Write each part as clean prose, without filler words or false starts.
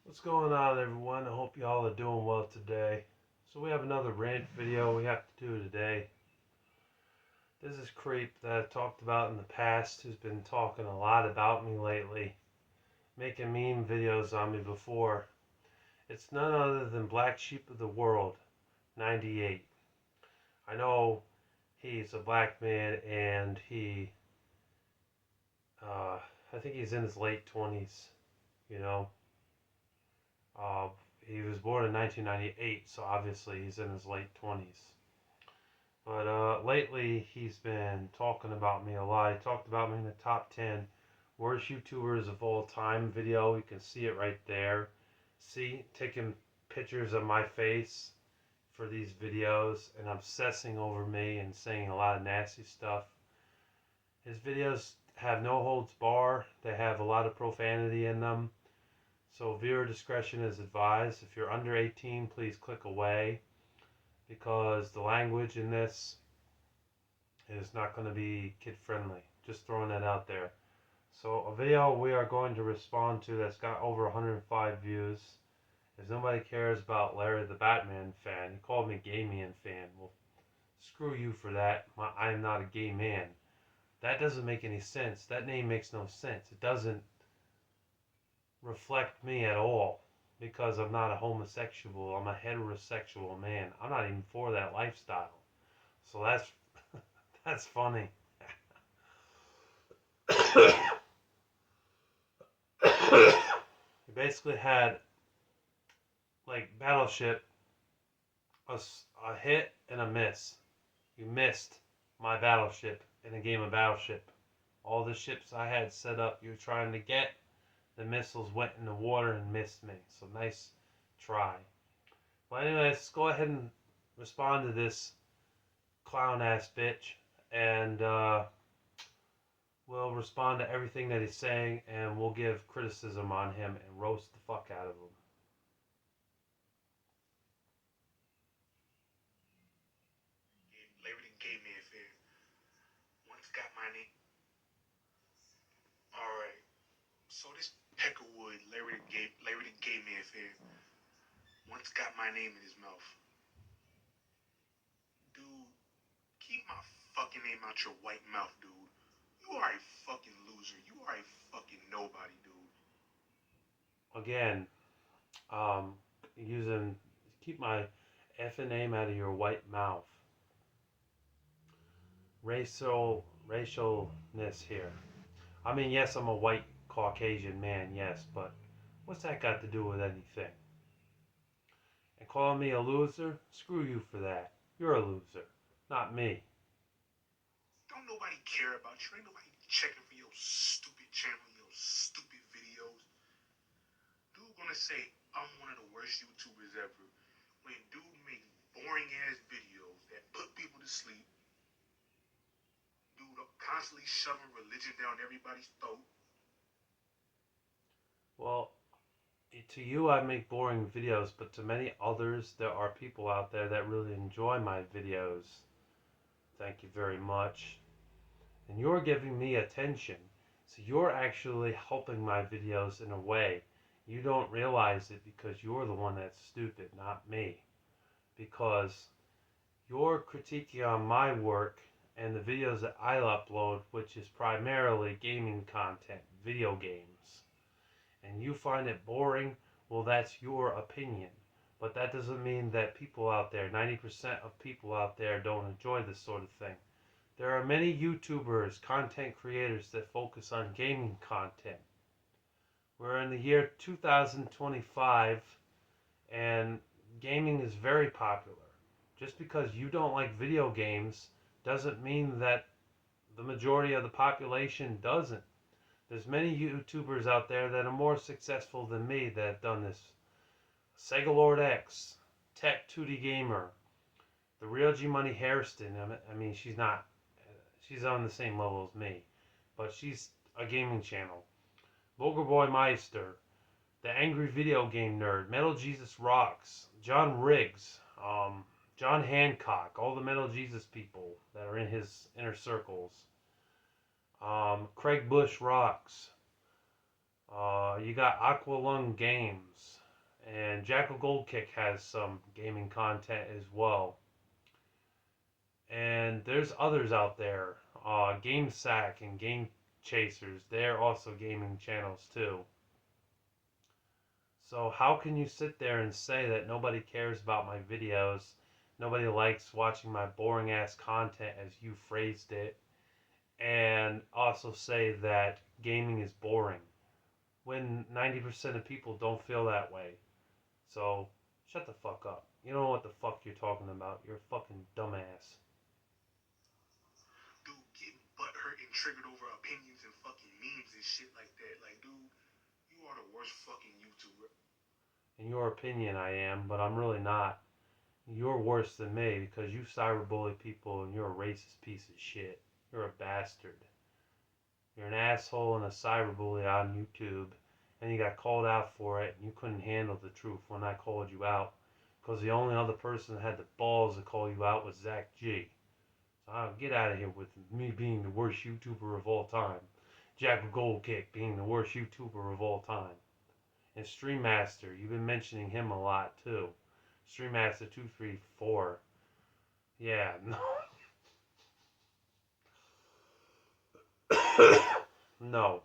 What's going on, everyone? I hope y'all are doing well today. So we have another rant video we have to do today. This is creep that I've talked about in the past who's been talking a lot about me lately, making meme videos on me before. It's none other than Black Sheep of the World, 98. I know he's a black man and uh, I think he's in his late 20s, you know. Uh, he was born in 1998, so obviously he's in his late 20s. But lately he's been talking about me a lot. He talked about me in the top 10 worst YouTubers of all time video. You can see it right there. See, taking pictures of my face for these videos and obsessing over me and saying a lot of nasty stuff. His videos have no holds bar. They have a lot of profanity in them. So viewer discretion is advised. If you're under 18, please click away because the language in this is not going to be kid friendly. Just throwing that out there. So a video we are going to respond to that's got over 105 views is nobody cares about Larry the Batman fan. He called me gay man fan. Well, screw you for that. I am not a gay man. That doesn't make any sense. That name makes no sense. It doesn't reflect me at all because I'm not a homosexual. I'm a heterosexual man. I'm not even for that lifestyle. So that's funny. He basically had like Battleship, a hit and a miss. You missed my Battleship in a game of Battleship. All the ships I had set up you were trying to get, the missiles went in the water and missed me. So nice try. Well, anyways, let's go ahead and respond to this clown ass bitch, and we'll respond to everything that he's saying, and we'll give criticism on him and roast the fuck out of him. Larry the Gay Man fan. Once got my name. Alright. So this Peckerwood, Larry the Gay Man fan, once got my name in his mouth. Dude, keep my fucking name out your white mouth, dude. You are a fucking loser. You are a fucking nobody, dude. Again, using keep my effing name out of your white mouth. Racialness here. I mean, yes, I'm a white Caucasian man, yes, but what's that got to do with anything? And calling me a loser? Screw you for that. You're a loser, not me. Don't nobody care about you. Ain't nobody checking for your stupid channel, your stupid videos. Dude gonna say I'm one of the worst YouTubers ever when dude make boring ass videos that put people to sleep. Dude constantly shoving religion down everybody's throat. Well, to you I make boring videos, but to many others there are people out there that really enjoy my videos. Thank you very much. And you're giving me attention. So you're actually helping my videos in a way. You don't realize it because you're the one that's stupid, not me. Because you're critiquing on my work and the videos that I upload, which is primarily gaming content, video games, and you find it boring, well, that's your opinion. But that doesn't mean that people out there, 90% of people out there, don't enjoy this sort of thing. There are many YouTubers, content creators that focus on gaming content. We're in the year 2025 and gaming is very popular. Just because you don't like video games doesn't mean that the majority of the population doesn't. There's many YouTubers out there that are more successful than me that have done this. Sega Lord X, Tech 2D Gamer, the Real G Money Hairston. I mean, she's on the same level as me, but she's a gaming channel. Vulgar Boy Meister, the Angry Video Game Nerd, Metal Jesus Rocks, John Riggs, John Hancock, all the Metal Jesus people that are in his inner circles. Craig Bush Rocks, You got Aqualung Games, and Jackal Goldkick has some gaming content as well. And there's others out there. Game Sack and Game Chasers, they're also gaming channels too. So how can you sit there and say that nobody cares about my videos, nobody likes watching my boring ass content as you phrased it, and also say that gaming is boring when 90% of people don't feel that way? So shut the fuck up. You don't know what the fuck you're talking about. You're a fucking dumbass. Dude, getting butthurt and triggered over opinions and fucking memes and shit like that. Like, dude, you are the worst fucking YouTuber. In your opinion, I am, but I'm really not. You're worse than me because you cyberbully people and you're a racist piece of shit. You're a bastard. You're an asshole and a cyberbully on YouTube, and you got called out for it, and you couldn't handle the truth when I called you out, because the only other person that had the balls to call you out was Zach G. So get out of here with me being the worst YouTuber of all time, Jack Goldkick being the worst YouTuber of all time, and Stream Master. You've been mentioning him a lot too. Stream Master 234. Yeah, no. No.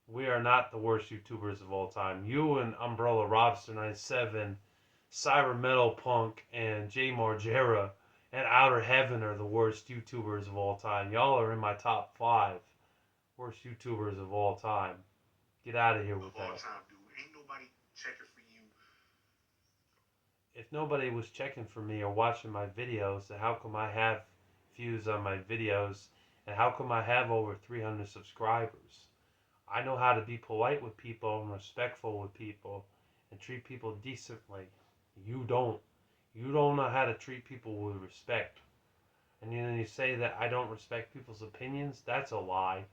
We are not the worst YouTubers of all time. You and Umbrella Robster 97, Cyber Metal Punk, and Jay Margera and Outer Heaven are the worst YouTubers of all time. Y'all are in my top 5 worst YouTubers of all time. Get out of here Of with all that. time, dude. Ain't nobody checking for you. If nobody was checking for me or watching my videos, then how come I have views on my videos and how come I have over 300 subscribers? I know how to be polite with people and respectful with people and treat people decently. You don't. You don't know how to treat people with respect. And then you say that I don't respect people's opinions? That's a lie.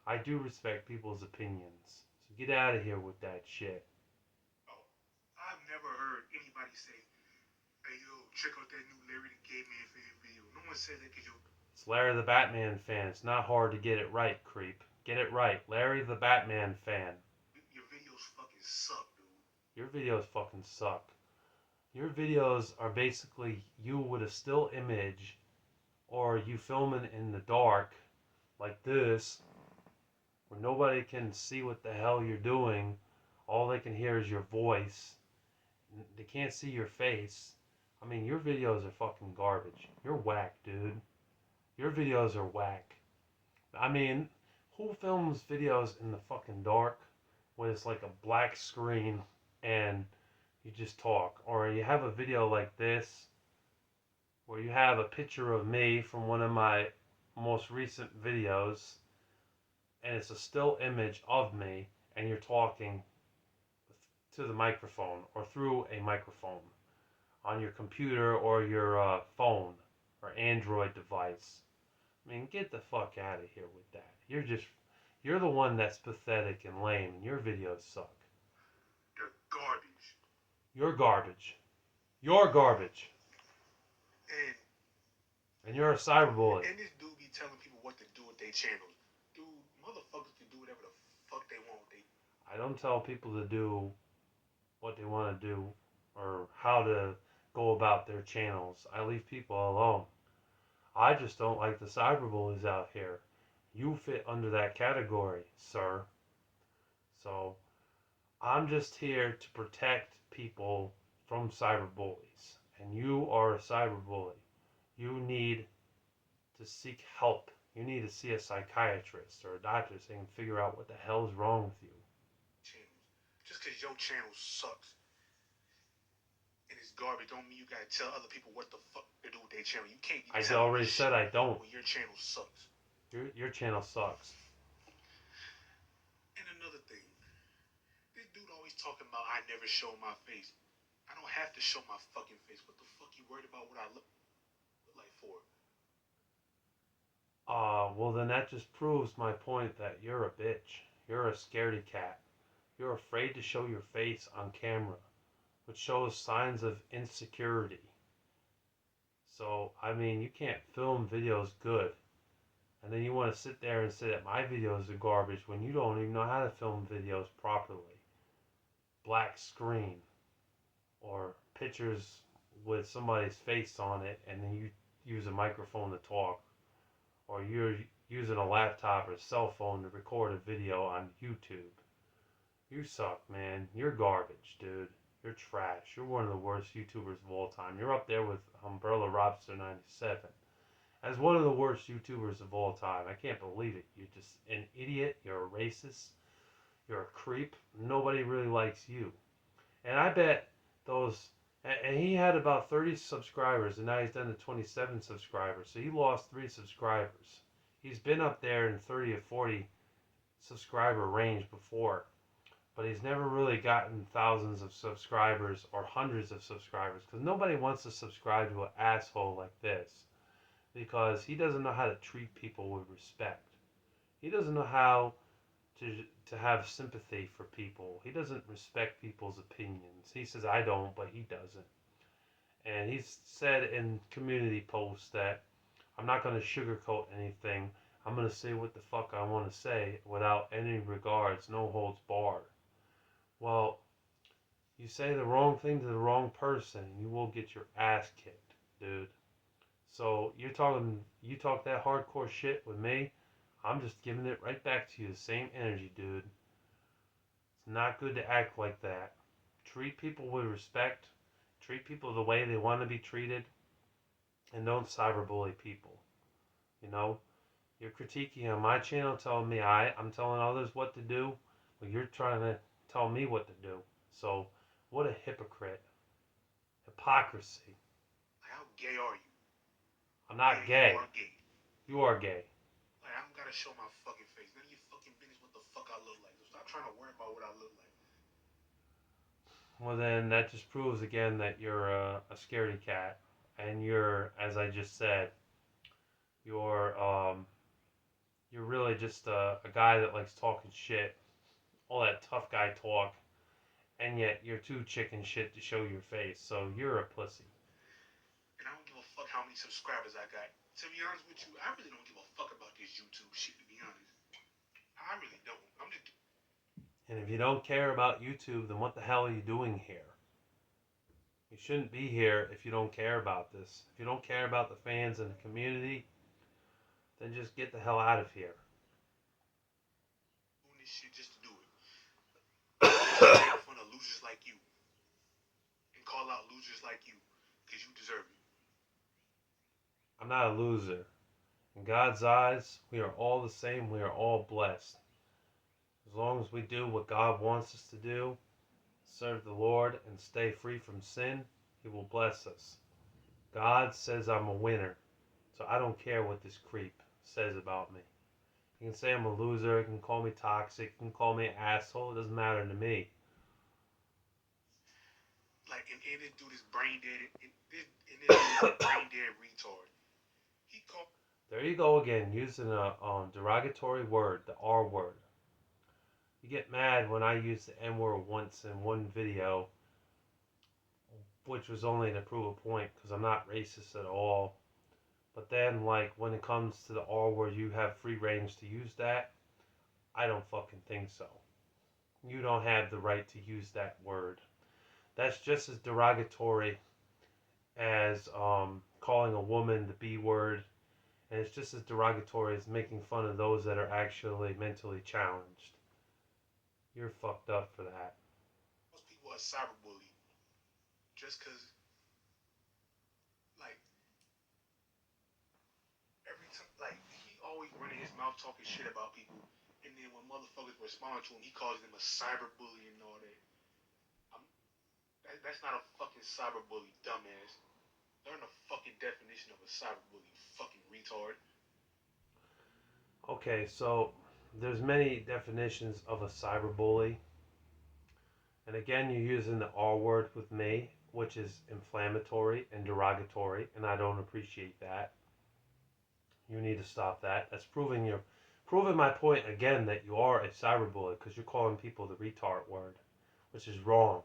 I do respect people's opinions. So get out of here with that shit. Oh, I've never heard anybody say, hey, yo, check out that new Larry the Gay Man fan video. No one says that because It's Larry the Batman fan. It's not hard to get it right, creep. Get it right. Larry the Batman fan. your videos fucking suck, dude. Your videos fucking suck. Your videos are basically you with a still image or you filming in the dark like this where nobody can see what the hell you're doing. All they can hear is your voice. They can't see your face. I mean, your videos are fucking garbage. You're whack, dude. Your videos are whack. I mean, who films videos in the fucking dark when it's like a black screen and you just talk? Or you have a video like this where you have a picture of me from one of my most recent videos and it's a still image of me and you're talking to the microphone or through a microphone on your computer or your phone or Android device. I mean, get the fuck out of here with that. You're the one that's pathetic and lame and your videos suck. They're garbage. You're garbage. You're garbage. And And you're a cyberbully. and this dude be telling people what to do with their channels. Dude, motherfuckers can do whatever the fuck they want. I don't tell people to do what they want to do or how to go about their channels. I leave people alone. I just don't like the cyberbullies out here. You fit under that category, sir. So I'm just here to protect people from cyberbullies. And you are a cyberbully. You need to seek help. You need to see a psychiatrist or a doctor so you can figure out what the hell is wrong with you. Channels. Just because your channel sucks and it's garbage don't mean you gotta tell other people what the fuck to do with their channel. You can't be I telling already me said shit I don't. when your channel sucks. Your channel sucks. And another thing, this dude always talking about I never show my face. I don't have to show my fucking face. What the fuck you worried about what I look like for? Well then that just proves my point that you're a bitch. You're a scaredy cat. You're afraid to show your face on camera, which shows signs of insecurity. So, I mean, you can't film videos good And then you want to sit there and say that my videos are garbage when you don't even know how to film videos properly. Black screen or pictures with somebody's face on it, and then you use a microphone to talk, or you're using a laptop or cell phone to record a video on YouTube. You suck, man. You're garbage, dude. You're trash. You're one of the worst YouTubers of all time. You're up there with Umbrella Robster 97 as one of the worst YouTubers of all time. I can't believe it. You're just an idiot. You're a racist. You're a creep. Nobody really likes you. And I bet those. And he had about 30 subscribers, and now he's down to 27 subscribers. So he lost 3 subscribers. He's been up there in 30 or 40 subscriber range before, but he's never really gotten thousands of subscribers or hundreds of subscribers because nobody wants to subscribe to an asshole like this because he doesn't know how to treat people with respect. He doesn't know how to have sympathy for people. He doesn't respect people's opinions. He says I don't, but he doesn't. And he's said in community posts that I'm not going to sugarcoat anything. I'm going to say what the fuck I want to say without any regards, no holds barred. Well, you say the wrong thing to the wrong person, you will get your ass kicked, dude. So you talk that hardcore shit with me, I'm just giving it right back to you, the same energy, dude. It's not good to act like that. Treat people with respect. Treat people the way they want to be treated, and don't cyberbully people. You know, you're critiquing on my channel, telling me I'm telling others what to do. Well, you're trying to tell me what to do. So, what a hypocrite. Hypocrisy. Like, how gay are you? I'm not Yeah, gay. you are gay. You are gay. Like, I don't gotta show my fucking face. None of your fucking business what the fuck I look like. So stop trying to worry about what I look like. Well, then that just proves again that you're a scaredy cat, and you're, as I just said, you're you're really just a guy that likes talking shit, all that tough guy talk, and yet you're too chicken shit to show your face. So you're a pussy. And I don't give a fuck how many subscribers I got. To be honest with you, I really don't give a fuck about this YouTube shit, to be honest. I really don't. I'm just. And if you don't care about YouTube, then what the hell are you doing here? You shouldn't be here if you don't care about this. If you don't care about the fans and the community, then just get the hell out of here. Doing this shit just to do it. Just to make fun of losers like you. And call out losers like you. Because you deserve it. I'm not a loser. In God's eyes, we are all the same. We are all blessed. As long as we do what God wants us to do, serve the Lord, and stay free from sin, He will bless us. God says I'm a winner, so I don't care what this creep says about me. He can say I'm a loser, he can call me toxic, he can call me an asshole, it doesn't matter to me. Like, and this dude is brain dead. And this dude is a brain dead retard. He called. There you go again, using a derogatory word, the R word. You get mad when I use the N word once in one video, which was only to prove a point because I'm not racist at all. But then, like, when it comes to the R word, you have free range to use that. I don't fucking think so. You don't have the right to use that word. That's just as derogatory as calling a woman the B word, and it's just as derogatory as making fun of those that are actually mentally challenged. You're fucked up for that. Most people are cyberbully. Just because, like, every time, like, he always running his mouth talking shit about people. And then when motherfuckers respond to him, he calls them a cyberbully and all that. That's not a fucking cyberbully, dumbass. Learn the fucking definition of a cyberbully, you fucking retard. Okay, so there's many definitions of a cyberbully. And again, you're using the R word with me, which is inflammatory and derogatory, and I don't appreciate that. You need to stop that. That's proving my point again that you are a cyberbully because you're calling people the retard word, which is wrong.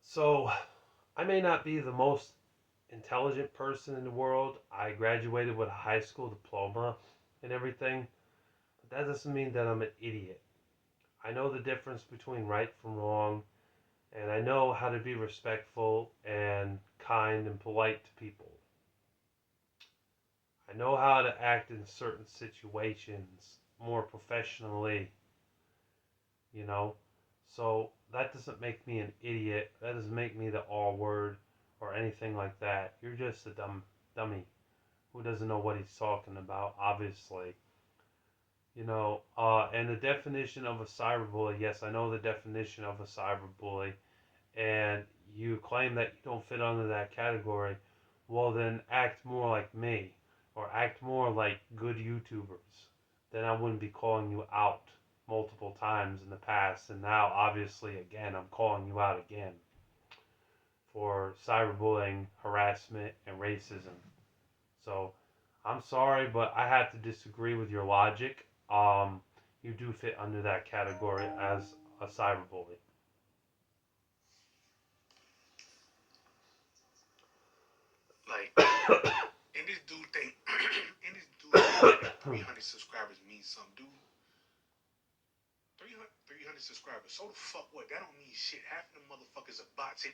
So, I may not be the most intelligent person in the world. I graduated with a high school diploma and everything, but that doesn't mean that I'm an idiot. I know the difference between right from wrong, and I know how to be respectful and kind and polite to people. I know how to act in certain situations more professionally, you know. So that doesn't make me an idiot. That doesn't make me the R word or anything like that. You're just a dummy who doesn't know what he's talking about, obviously. And the definition of a cyberbully, yes, I know the definition of a cyberbully, and you claim that you don't fit under that category, well, then act more like me, or act more like good YouTubers. Then I wouldn't be calling you out multiple times in the past, and now, obviously, again, I'm calling you out again for cyberbullying, harassment, and racism. So I'm sorry, but I have to disagree with your logic. You do fit under that category as a cyberbully. Like, and this dude think, and this dude think having 300 subscribers means something, dude. 300 subscribers. So the fuck what? That don't mean shit. Half of them motherfuckers are bots.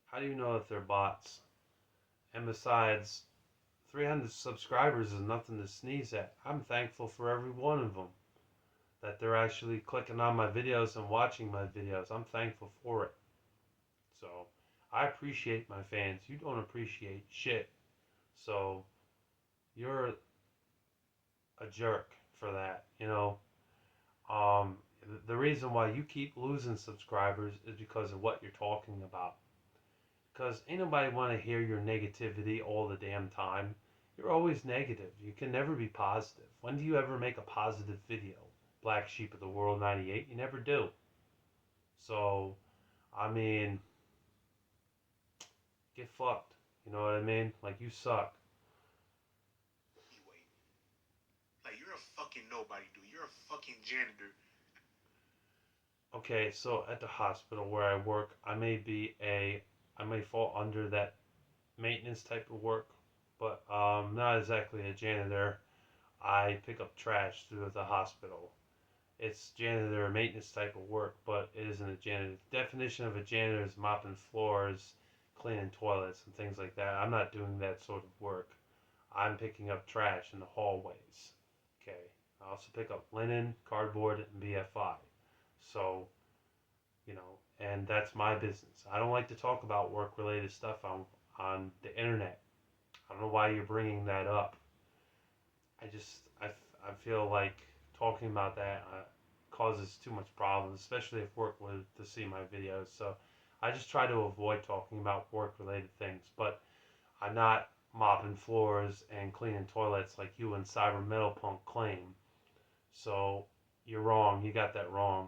How do you know if they're bots? And besides, 300 subscribers is nothing to sneeze at. I'm thankful for every one of them. That they're actually clicking on my videos and watching my videos. I'm thankful for it. So, I appreciate my fans. You don't appreciate shit. So, you're a jerk for that, you know. Um, the reason why you keep losing subscribers is because of what you're talking about. Because ain't nobody want to hear your negativity all the damn time. You're always negative. You can never be positive. When do you ever make a positive video? Black Sheep of the World 98? You never do. So, I mean, get fucked. You know what I mean? Like, you suck. Anyway, like you're a fucking nobody, dude. You're a fucking janitor. Okay, so at the hospital where I work, I may fall under that maintenance type of work, but not exactly a janitor. I pick up trash through the hospital. It's janitor maintenance type of work, but it isn't a janitor. The definition of a janitor is mopping floors, cleaning toilets, and things like that. I'm not doing that sort of work. I'm picking up trash in the hallways. Okay. I also pick up linen, cardboard, and BFI. So, and that's my business. I don't like to talk about work related stuff on the internet. I don't know why you're bringing that up. I feel like talking about that causes too much problems, especially if work were to see my videos. So I just try to avoid talking about work related things. But I'm not mopping floors and cleaning toilets like you and Cyber Metal Punk claim. So you're wrong. You got that wrong.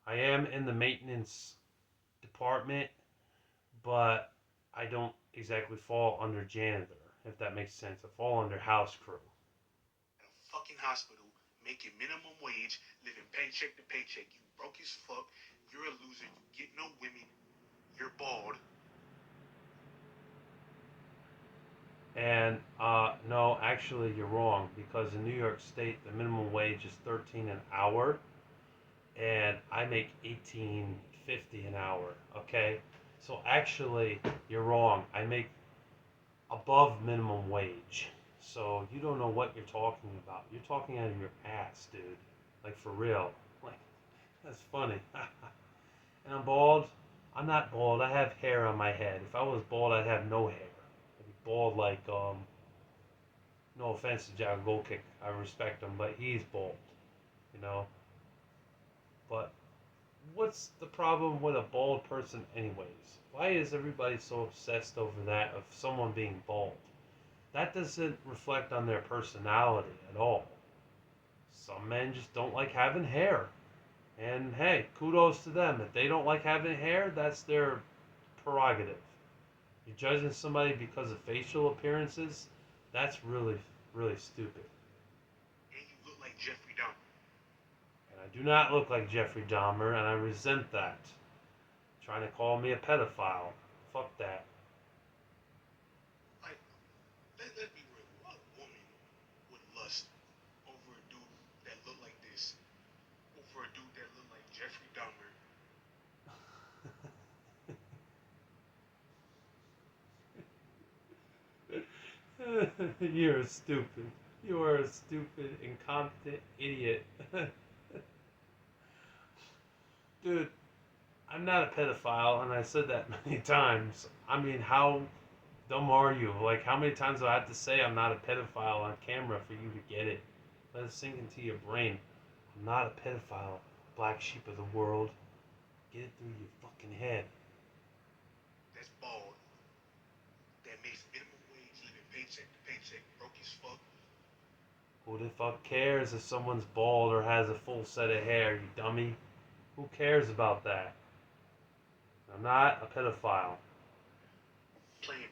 I am in the maintenance department, but I don't exactly fall under janitor, if that makes sense. I fall under house crew. At a fucking hospital, making minimum wage, living paycheck to paycheck. You broke as fuck. You're a loser. You get no women. You're bald. And no, actually, you're wrong because in New York State, the minimum wage is 13 an hour, and I make 18.50 an hour. Okay, so actually, you're wrong. I make above minimum wage. So you don't know what you're talking about. You're talking out of your ass, dude. Like for real. Like that's funny. And I'm bald. I'm not bald. I have hair on my head. If I was bald, I'd have no hair. I'd be bald like no offense to John Goldkick. I respect him, but he's bald. You know. But what's the problem with a bald person, anyways? Why is everybody so obsessed over that of someone being bald? That doesn't reflect on their personality at all. Some men just don't like having hair. And hey, kudos to them. If they don't like having hair, that's their prerogative. You're judging somebody because of facial appearances, that's really, really stupid. And you look like Jeffrey Dahmer. And I do not look like Jeffrey Dahmer, and I resent that. Trying to call me a pedophile. Fuck that. You're stupid. You are a stupid, incompetent idiot. Dude, I'm not a pedophile, and I said that many times. I mean, how dumb are you? Like, how many times do I have to say I'm not a pedophile on camera for you to get it? Let it sink into your brain. I'm not a pedophile, black sheep of the world. Get it through your fucking head. That's bald. That makes minimum wage, living paycheck to paycheck, broke as fuck. Who the fuck cares if someone's bald or has a full set of hair, you dummy? Who cares about that? I'm not a pedophile. Playing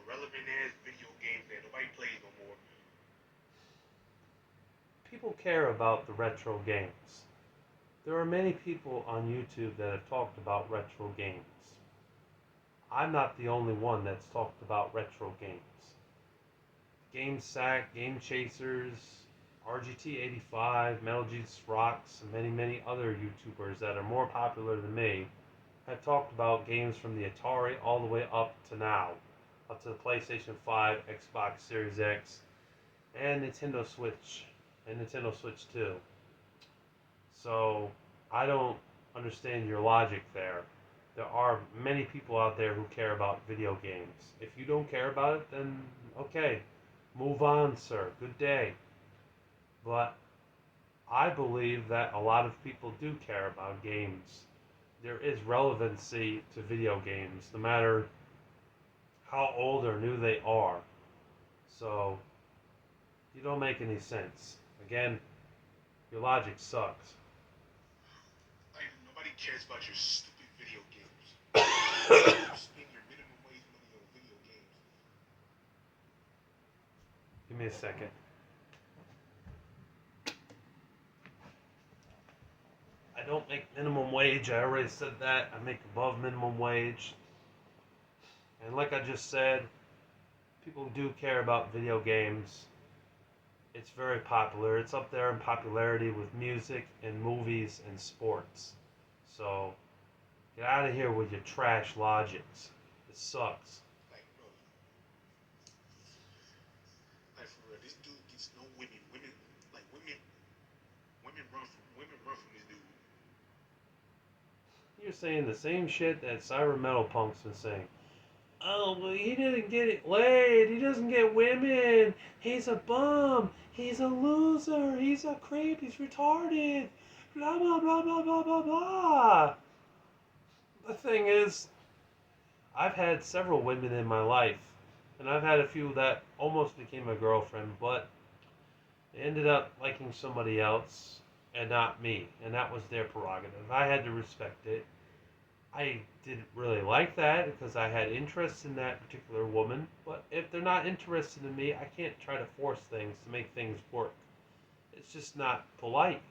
irrelevant ass video games that nobody plays no more. People care about the retro games. There are many people on YouTube that have talked about retro games. I'm not the only one that's talked about retro games. GameSack, Game Chasers, RGT85, Metal Jesus Rocks, and many, many other YouTubers that are more popular than me have talked about games from the Atari all the way up to now, up to the PlayStation 5, Xbox Series X, and Nintendo Switch, and Nintendo Switch 2. So I don't understand your logic there. There are many people out there who care about video games. If you don't care about it, then okay, move on, sir. Good day. But I believe that a lot of people do care about games. There is relevancy to video games, no matter how old or new they are. So, you don't make any sense. Again, your logic sucks. Like, nobody cares about your stupid video games. You spend your minimum wage money on video games. Give me a second. I don't make minimum wage. I already said that. I make above minimum wage. And like I just said, people do care about video games. It's very popular. It's up there in popularity with music and movies and sports. So get out of here with your trash logics. It sucks. Like, bro, like for real, this dude gets no women. Women run from this dude. You're saying the same shit that Cyber Metal Punk's been saying. Oh, well, he didn't get it laid. He doesn't get women. He's a bum. He's a loser. He's a creep. He's retarded. Blah, blah, blah, blah, blah, blah, blah. The thing is, I've had several women in my life, and I've had a few that almost became a girlfriend, but they ended up liking somebody else and not me, and that was their prerogative. I had to respect it. I didn't really like that because I had interest in that particular woman, but if they're not interested in me, I can't try to force things to make things work. It's just not polite,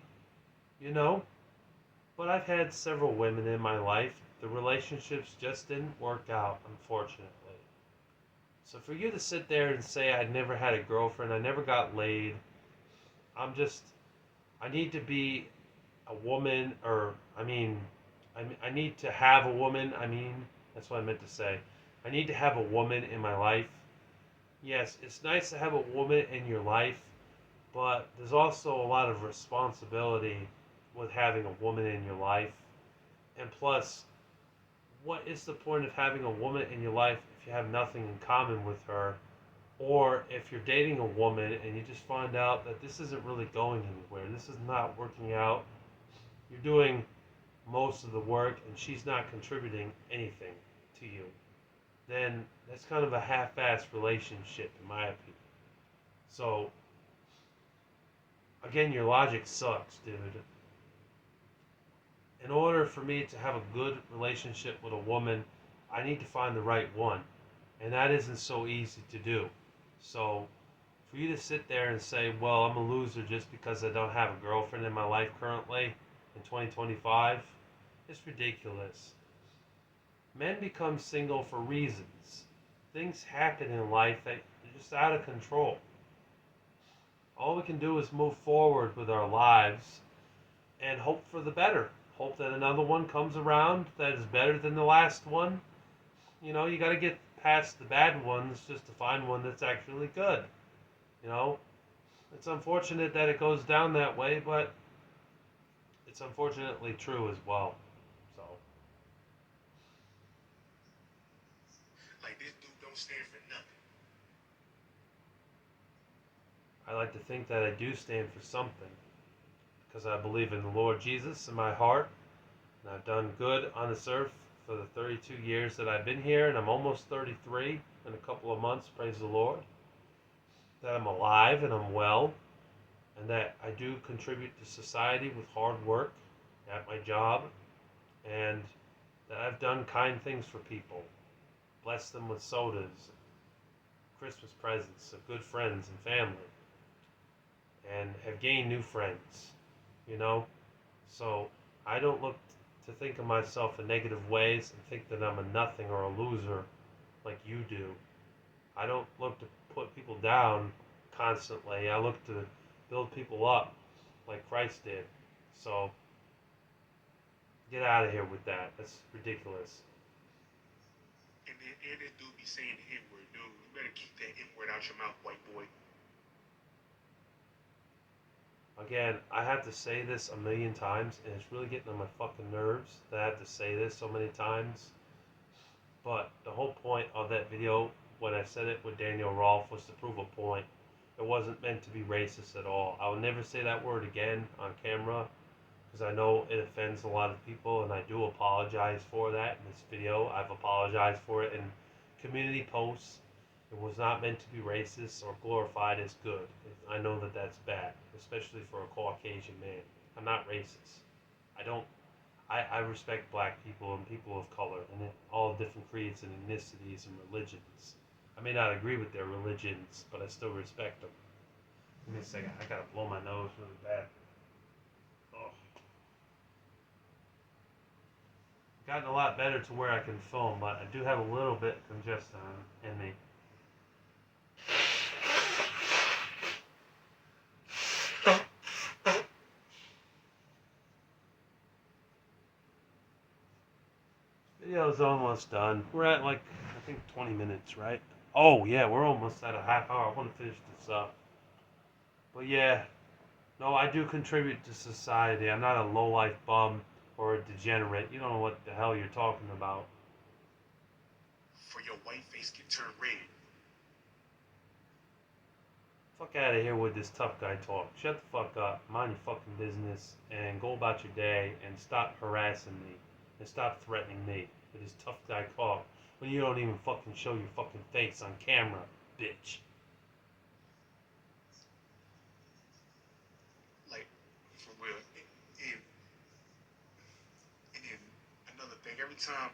you know? But I've had several women in my life. The relationships just didn't work out, unfortunately. So for you to sit there and say I never had a girlfriend, I never got laid, I need to be a woman, or, I need to have a woman, that's what I meant to say. I need to have a woman in my life. Yes, it's nice to have a woman in your life, but there's also a lot of responsibility with having a woman in your life. And plus, what is the point of having a woman in your life if you have nothing in common with her? Or if you're dating a woman and you just find out that this isn't really going anywhere, this is not working out, you're doing most of the work and she's not contributing anything to you, then that's kind of a half-assed relationship in my opinion. So, again, your logic sucks, dude. In order for me to have a good relationship with a woman, I need to find the right one. And that isn't so easy to do. So, for you to sit there and say, well, I'm a loser just because I don't have a girlfriend in my life currently in 2025, it's ridiculous. Men become single for reasons. Things happen in life that are just out of control. All we can do is move forward with our lives and hope for the better. Hope that another one comes around that is better than the last one. You know, you got to get past the bad ones just to find one that's actually good. You know, it's unfortunate that it goes down that way, but it's unfortunately true as well. So Like this dude don't stand for nothing. I like to think that I do stand for something because I believe in the Lord Jesus in my heart, and I've done good on this earth for the 32 years that I've been here, and I'm almost 33 in a couple of months. Praise the Lord. That I'm alive and I'm well, and that I do contribute to society with hard work at my job, and that I've done kind things for people, blessed them with sodas, Christmas presents, of good friends and family, and have gained new friends, you know? So I don't look to think of myself in negative ways and think that I'm a nothing or a loser like you do. I don't look to put people down constantly. I look to build people up like Christ did. So get out of here with that. That's ridiculous. And this dude be saying the N word, dude. You better keep that N word out your mouth, white boy. Again, I have to say this a million times, and it's really getting on my fucking nerves that I have to say this so many times. But the whole point of that video, when I said it with Daniel Rolfe, was to prove a point. It wasn't meant to be racist at all. I will never say that word again on camera because I know it offends a lot of people, and I do apologize for that in this video. I've apologized for it in community posts. It was not meant to be racist or glorified as good. I know that that's bad, especially for a Caucasian man. I'm not racist. I don't. I respect black people and people of color and all different creeds and ethnicities and religions. I may not agree with their religions, but I still respect them. Give me a second. I gotta blow my nose really bad. Oh. Gotten a lot better to where I can film, but I do have a little bit of congestion in me. Video's almost done. We're at like, I think 20 minutes, right? Oh yeah, we're almost at a half hour. I want to finish this up. But yeah, no, I do contribute to society. I'm not a low-life bum or a degenerate. You don't know what the hell you're talking about. For your white face can turn red. Fuck out of here with this tough guy talk. Shut the fuck up, mind your fucking business, and go about your day, and stop harassing me, and stop threatening me with this tough guy talk when you don't even fucking show your fucking face on camera, bitch. Like, for real. And then another thing, every time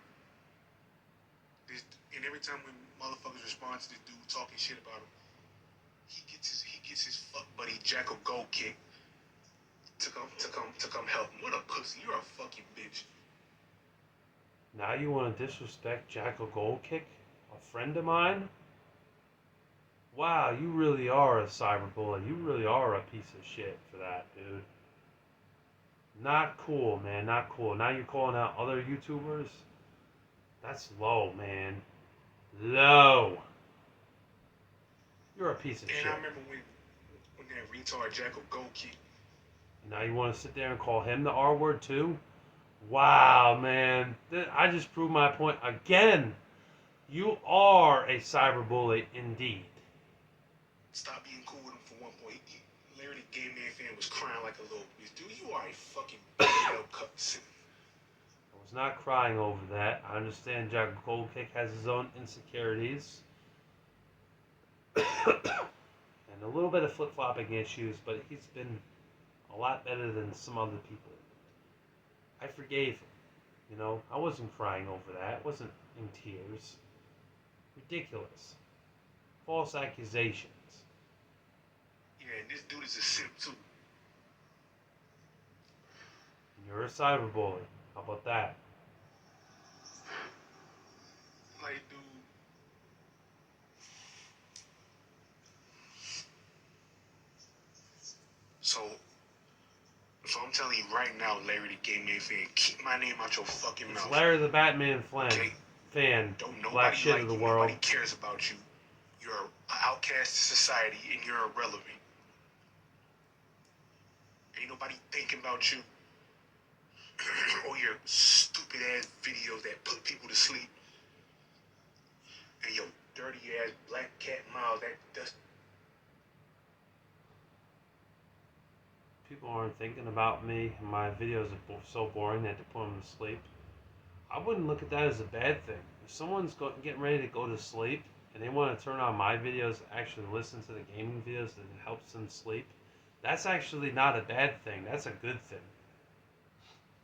when motherfuckers respond to this dude talking shit about him, he gets his fuck buddy Jackal Gold Kick to come help him. What a pussy! You're a fucking bitch. Now you want to disrespect Jackal Gold Kick, a friend of mine? Wow, you really are a cyberbully. You really are a piece of shit for that, dude. Not cool, man. Not cool. Now you're calling out other YouTubers? That's low, man. Low. You're a piece of And shit. I remember when that retard Jackal Gold Kick. Now you want to sit there and call him the R word too? Wow, man. I just proved my point again. You are a cyberbully indeed. Stop being cool with him for one point. Larry the Gay Man fan was crying like a little bitch. Dude, you are a fucking cunt. I was not crying over that. I understand Jack Goldkick has his own insecurities. And a little bit of flip-flopping issues, but he's been a lot better than some other people. I forgave him. You know, I wasn't crying over that. I wasn't in tears. Ridiculous. False accusations. Yeah, and this dude is a simp too. And you're a cyberbully. How about that? Like, dude. So I'm telling you right now, Larry the Gay Man fan, keep my name out your fucking It's mouth. Larry the Batman fan. Okay? fan, Don't black nobody shit of like the you. world. Nobody cares about you. You're an outcast to society and you're irrelevant. Ain't nobody thinking about you. Or your stupid ass videos that put people to sleep. And your dirty ass black cat mouth that's People aren't thinking about me. My videos are so boring that they put them to sleep. I wouldn't look at that as a bad thing. If someone's getting ready to go to sleep and they want to turn on my videos, actually listen to the gaming videos that helps them sleep, that's actually not a bad thing. That's a good thing.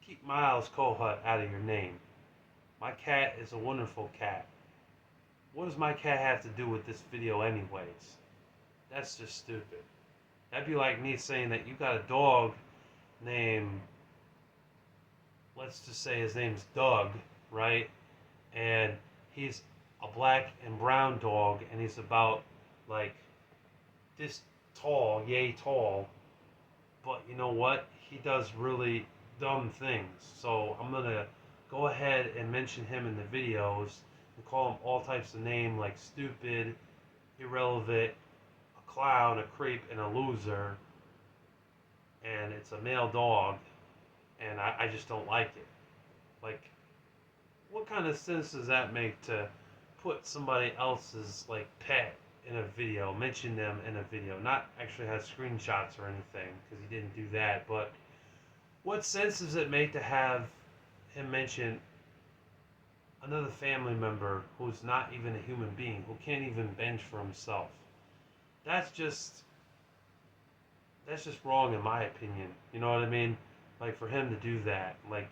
Keep Miles Kohut out of your name. My cat is a wonderful cat. What does my cat have to do with this video anyways? That's just stupid. That'd be like me saying that you got a dog named, let's just say his name's Doug, right? And he's a black and brown dog, and he's about like this tall, yay tall. But you know what? He does really dumb things. So I'm gonna go ahead and mention him in the videos and call him all types of names like stupid, irrelevant, a clown, a creep, and a loser. And it's a male dog, and I just don't like it. Like, what kind of sense does that make to put somebody else's like pet in a video, mention them in a video, not actually have screenshots or anything because he didn't do that, but what sense does it make to have him mention another family member who's not even a human being, who can't even bench for himself? That's just wrong in my opinion. You know what I mean? Like for him to do that. Like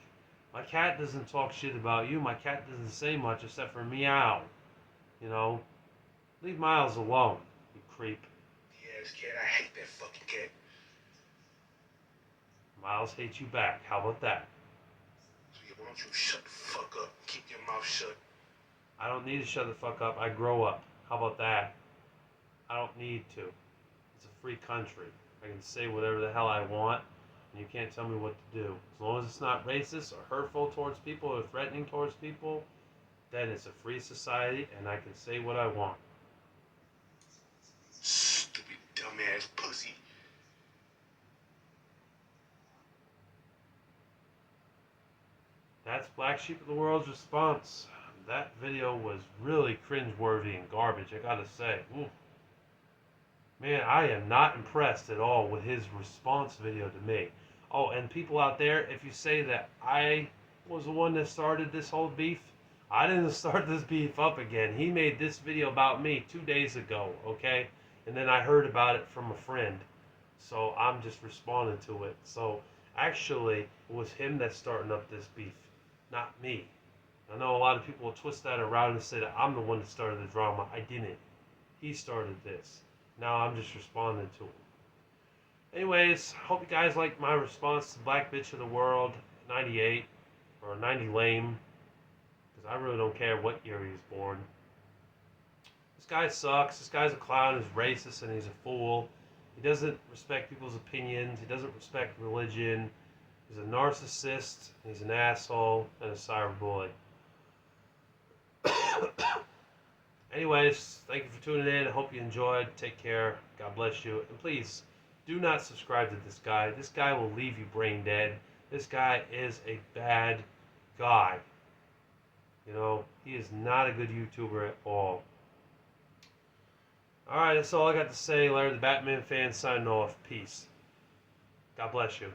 my cat doesn't talk shit about you. My cat doesn't say much except for meow. You know? Leave Miles alone, you creep. yes, cat. I hate that fucking cat. Miles hates you back. How about that? So yeah, why don't you shut the fuck up? Keep your mouth shut. I don't need to shut the fuck up. I grow up. How about that? I don't need to. It's a free country. I can say whatever the hell I want, and you can't tell me what to do. As long as it's not racist or hurtful towards people or threatening towards people, then it's a free society, and I can say what I want. Stupid dumbass pussy. That's Black Sheep of the World's response. That video was really cringeworthy and garbage, I gotta say. Ooh. Man, I am not impressed at all with his response video to me. Oh, and people out there, if you say that I was the one that started this whole beef, I didn't start this beef up again. He made this video about me 2 days ago, okay? And then I heard about it from a friend. So I'm just responding to it. So actually, it was him that's starting up this beef, not me. I know a lot of people will twist that around and say that I'm the one that started the drama. I didn't. He started this. Now I'm just responding to him. Anyways, hope you guys like my response to Black Bitch of the World 98 or 90 Lame, because I really don't care what year he was born. This guy sucks. This guy's a clown. He's racist and he's a fool. He doesn't respect people's opinions. He doesn't respect religion. He's a narcissist. He's an asshole and a cyberbully. Anyways, thank you for tuning in. I hope you enjoyed. Take care. God bless you. And please, do not subscribe to this guy. This guy will leave you brain dead. This guy is a bad guy. You know, he is not a good YouTuber at all. Alright, that's all I got to say. Larry the Batman fan signing off. Peace. God bless you.